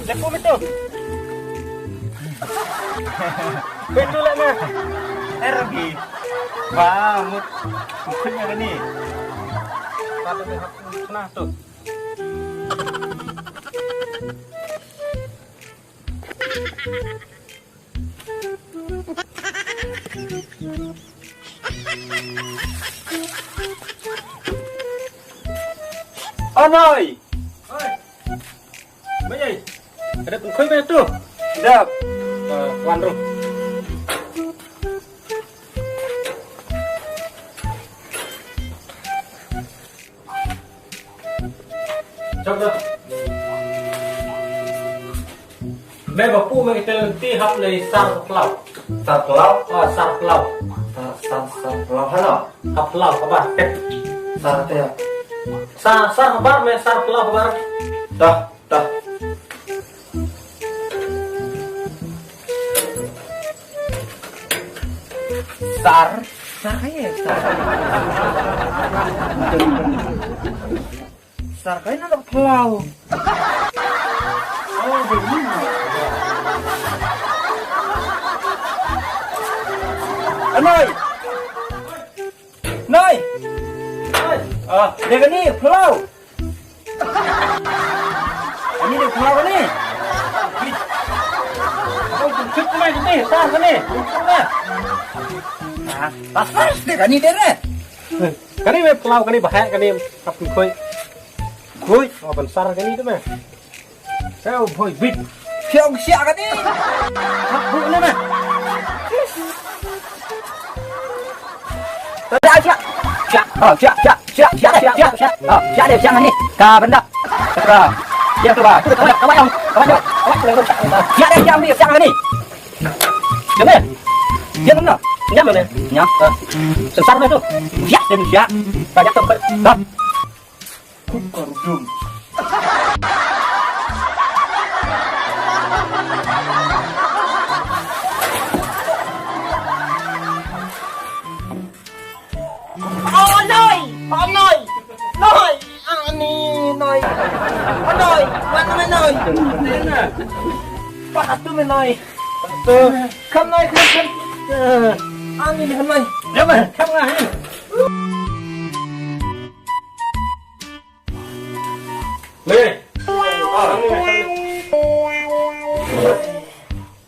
Lepas itu, betul lah mah. Lagi, wah, mukanya kan ni. Kalau lihat senang tuh. Oh noi, Macam ada pengkoi macam tu. dah. Wan rum. Coba. Mấy bà phụ mấy cái tí hấp lấy sar plau. Sar pelau, Sar plau. sar pelau halo. Hấp plau kabar. Sar teh, Sar kabar mấy sar plau kabar. dah, dah. Sar, sar kaya, sar. Sar kaya nak pelau. Oh, begini. Noi, noi. Dia kan ni pelau. Ini dia pelau kan ni. Oh, cuk mai ni, sar kan ni. Pas dia kan ni dia ni. Cái này mấy plau cái này bà hẹ cái này hấp pengkoi. Koi, apa sar cái này tu mah. Sao phơi vịt. Siang siang kan ni. Hấp bự lên mah. Dah siap. Siap. Oh, siap, siap, siap, siap, siap, siap, siap. Oh, siap dia siang ni. Ka benda. Terus. Dia tu bah. Awak yang, awak yang, awak boleh tak. Siap dia siang ni, siang ni. Jangan. Dia mana? Nyam mana? Nyam. Sesar tu. Siap dia siap. Banyak tu. Dah. Kukar dum. Oh noi, oh noi, noi, ani noi, oh noi, mana mana noi, Pak tu menoi. tu, kam noi kam, ani ni kam noi, Dia mah, kamu ngah ni. Ni.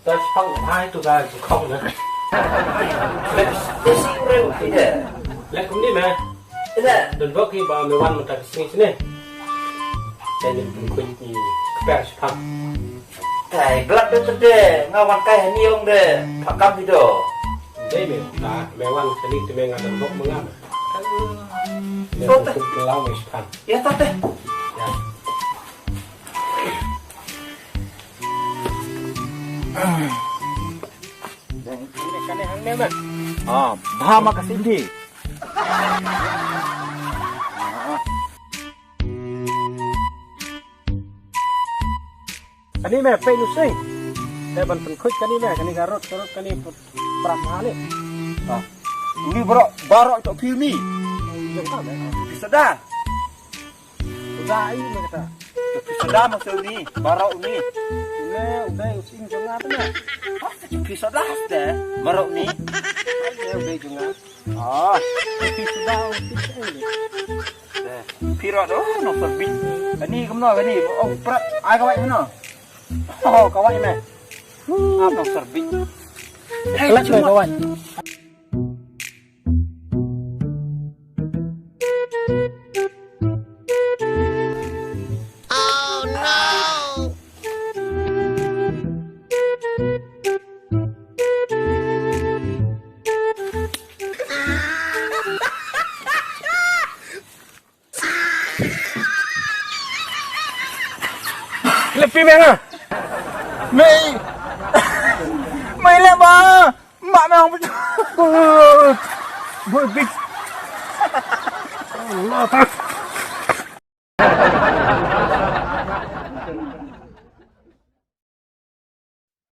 Ta phong hai tu ra không nữa. Isi urang tidak. Lek ni mah. Tidak. Dan bagi ba mewan mata sini sini. Jadi pengkoi ni keper sepam. Kai gelap tu deh. Ngawan kai haniung deh. Pakam video. Đây mình đã mewan tadi tu mengan dan bok mengam. Sote. Kelau mes pan. Ya tak deh. Ya. Dan ini kan hang memang. Bahama ka sindi. Kani meh pe nu sing. Dia ban pengkoi kani meh kani garot kani perak mahal ni. Ini barok tok filmi. Yang kau meh. Bisa dah. Sudah ini meh kata. Bisa dah maksud ni. Barok ni. Udah using jangan tu meh. Bisa dah deh. Barok ni. Udah jangan. Sudah using ni. Piro tu no serbit. Ini kemana ni? Oh, perak ai kawai mana? Oh, kawan meh. No serbit. Kelak kawan. Lebih mana? Mei. Memang betul. Big. Allah.